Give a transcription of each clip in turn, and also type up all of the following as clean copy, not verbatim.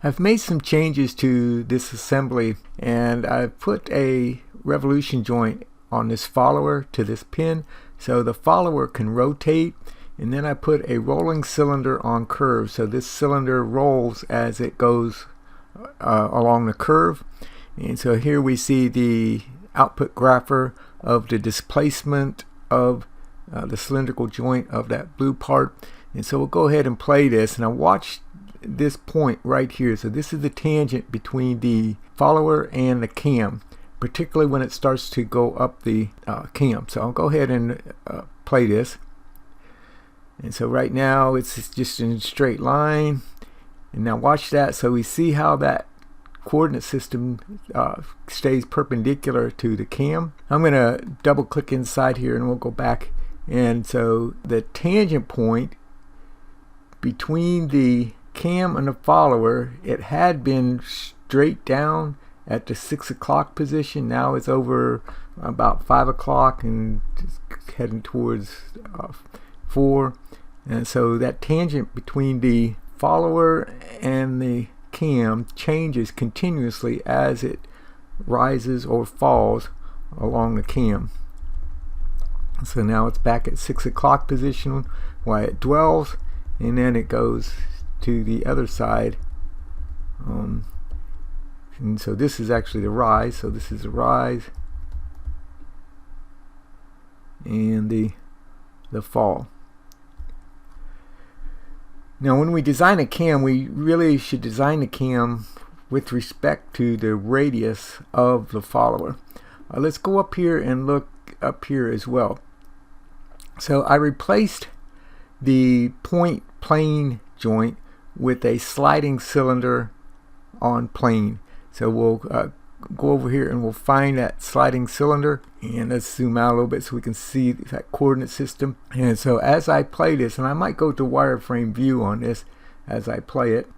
I've made some changes to this assembly, and I've put a revolution joint on this follower to this pin so the follower can rotate, and then I put a rolling cylinder on curve, so this cylinder rolls as it goes along the curve. And so here we see the output grapher of the displacement of the cylindrical joint of that blue part. And so we'll go ahead and play this, and I watch this point right here. So this is the tangent between the follower and the cam, particularly when it starts to go up the cam. So I'll go ahead and play this. And so right now it's just in a straight line, and now watch that. So we see how that coordinate system stays perpendicular to the cam. I'm going to double click inside here and we'll go back. And so the tangent point between the cam and the follower, it had been straight down at the 6 o'clock position. Now it's over about 5 o'clock and heading towards 4. And so that tangent between the follower and the cam changes continuously as it rises or falls along the cam. So now it's back at 6 o'clock position while it dwells, and then it goes to the other side. And so this is actually the rise. So this is the rise and the fall. Now when we design a cam, we really should design the cam with respect to the radius of the follower. Let's go up here and look up here as well. So I replaced the point plane joint with a sliding cylinder on plane. So we'll go over here and we'll find that sliding cylinder, and let's zoom out a little bit so we can see that coordinate system. And so as I play this, and I might go to wireframe view on this as I play it,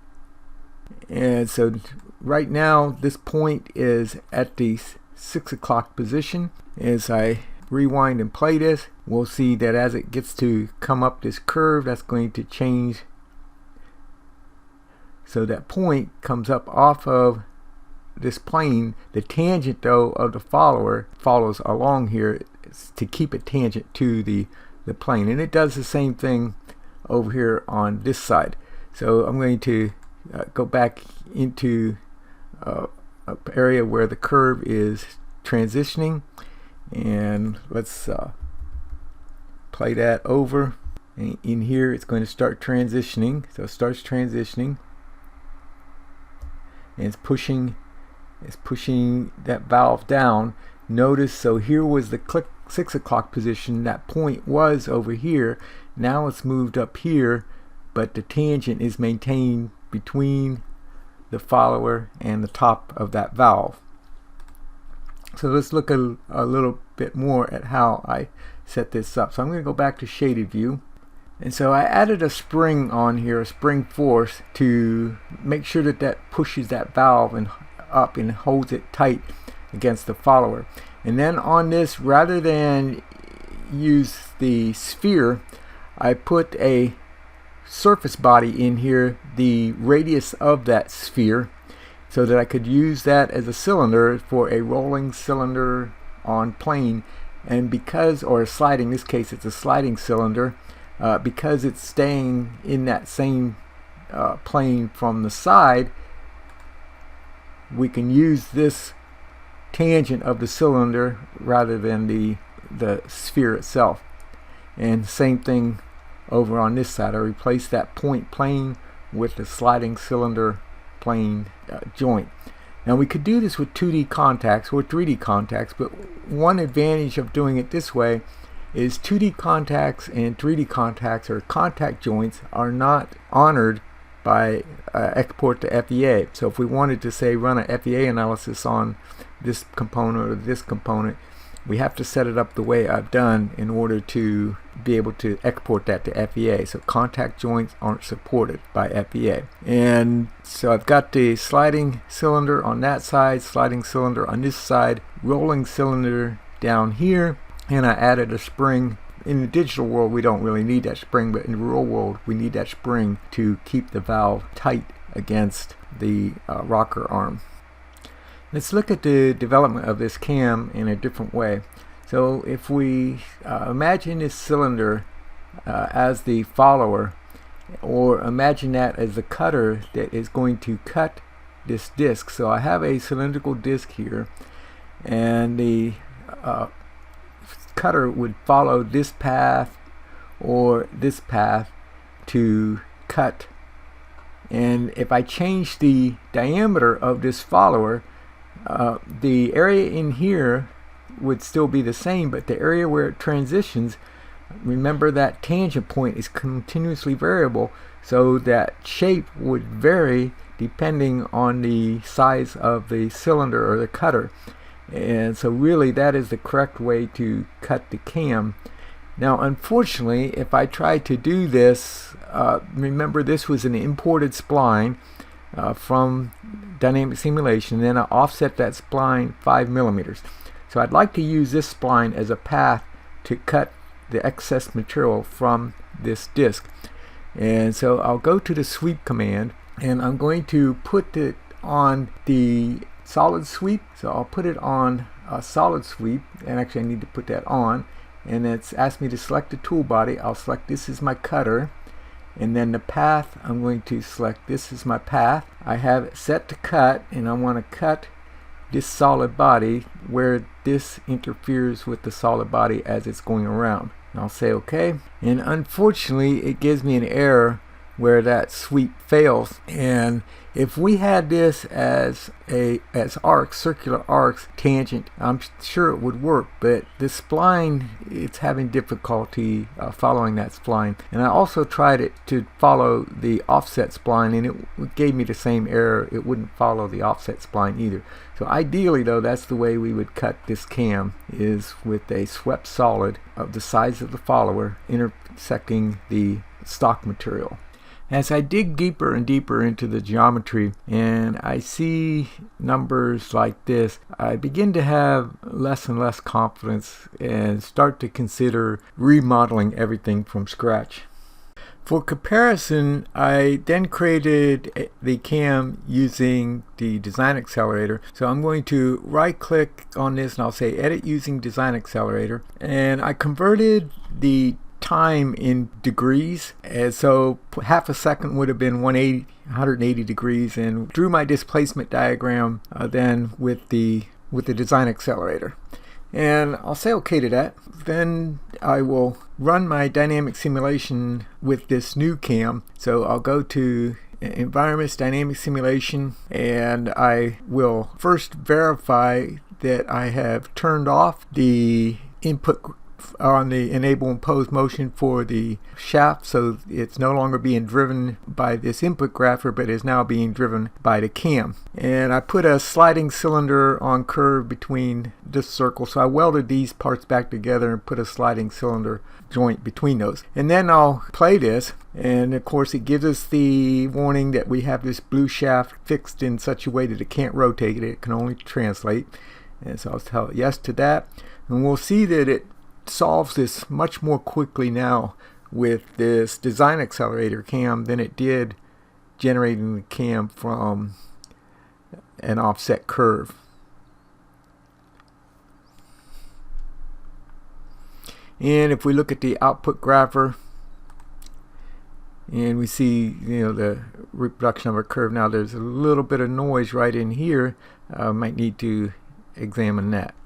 and so right now this point is at the 6 o'clock position. As I rewind and play this, we'll see that as it gets to come up this curve, that's going to change. So that point comes up off of this plane. The tangent though of the follower follows along here to keep it tangent to the plane, and it does the same thing over here on this side. So I'm going to go back into an area where the curve is transitioning, and let's play that over. And in here it's going to start transitioning. So it starts transitioning, and it's pushing that valve down. Notice, so here was the 6 o'clock position, that point was over here. Now it's moved up here, but the tangent is maintained between the follower and the top of that valve. So let's look a little bit more at how I set this up. So I'm going to go back to shaded view, and so I added a spring on here, a spring force, to make sure that that pushes that valve and up and holds it tight against the follower. And then on this, rather than use the sphere, I put a surface body in here, the radius of that sphere, so that I could use that as a cylinder for a rolling cylinder on plane. And because, or sliding, in this case it's a sliding cylinder, because it's staying in that same plane from the side, we can use this tangent of the cylinder rather than the sphere itself. And same thing over on this side. I replaced that point plane with the sliding cylinder plane joint. Now we could do this with 2D contacts or 3D contacts, but one advantage of doing it this way is 2D contacts and 3D contacts, or contact joints, are not honored by export to FEA. So if we wanted to say run a FEA analysis on this component or this component, we have to set it up the way I've done in order to be able to export that to FEA. So contact joints aren't supported by FEA. And so I've got the sliding cylinder on that side, sliding cylinder on this side, rolling cylinder down here, and I added a spring. In the digital world we don't really need that spring, but in the real world we need that spring to keep the valve tight against the rocker arm. Let's look at the development of this cam in a different way. So if we imagine this cylinder as the follower, or imagine that as the cutter that is going to cut this disc. So I have a cylindrical disc here, and the cutter would follow this path or this path to cut. And if I change the diameter of this follower, the area in here would still be the same, but the area where it transitions, remember that tangent point is continuously variable, so that shape would vary depending on the size of the cylinder or the cutter. And so really that is the correct way to cut the cam. Now unfortunately, if I try to do this, remember this was an imported spline from dynamic simulation, and then I offset that spline 5 millimeters. So I'd like to use this spline as a path to cut the excess material from this disc. And so I'll go to the sweep command, and I'm going to put it on the solid sweep. So I'll put it on a solid sweep, and actually I need to put that on, and it's asked me to select the tool body. I'll select this is my cutter, and then the path, I'm going to select this is my path. I have it set to cut, and I want to cut this solid body where this interferes with the solid body as it's going around. And I'll say OK, and unfortunately it gives me an error where that sweep fails. And if we had this as arcs, circular arcs, tangent, I'm sure it would work, but the spline, it's having difficulty following that spline. And I also tried it to follow the offset spline, and it gave me the same error. It wouldn't follow the offset spline either. So ideally though, that's the way we would cut this cam, is with a swept solid of the size of the follower intersecting the stock material. As I dig deeper and deeper into the geometry and I see numbers like this, I begin to have less and less confidence and start to consider remodeling everything from scratch. For comparison, I then created the cam using the design accelerator. So I'm going to right click on this and I'll say edit using design accelerator, and I converted the time in degrees, and so half a second would have been 180 degrees, and drew my displacement diagram then with the design accelerator. And I'll say OK to that. Then I will run my dynamic simulation with this new cam. So I'll go to environments, dynamic simulation, and I will first verify that I have turned off the input on the enable and pose motion for the shaft, so it's no longer being driven by this input grapher, but is now being driven by the cam. And I put a sliding cylinder on curve between this circle, so I welded these parts back together and put a sliding cylinder joint between those. And then I'll play this, and of course it gives us the warning that we have this blue shaft fixed in such a way that it can't rotate it, it can only translate. And so I'll tell it yes to that, and we'll see that it solves this much more quickly now with this design accelerator cam than it did generating the cam from an offset curve. And if we look at the output grapher, and we see, the reproduction of a curve, now there's a little bit of noise right in here. Might need to examine that.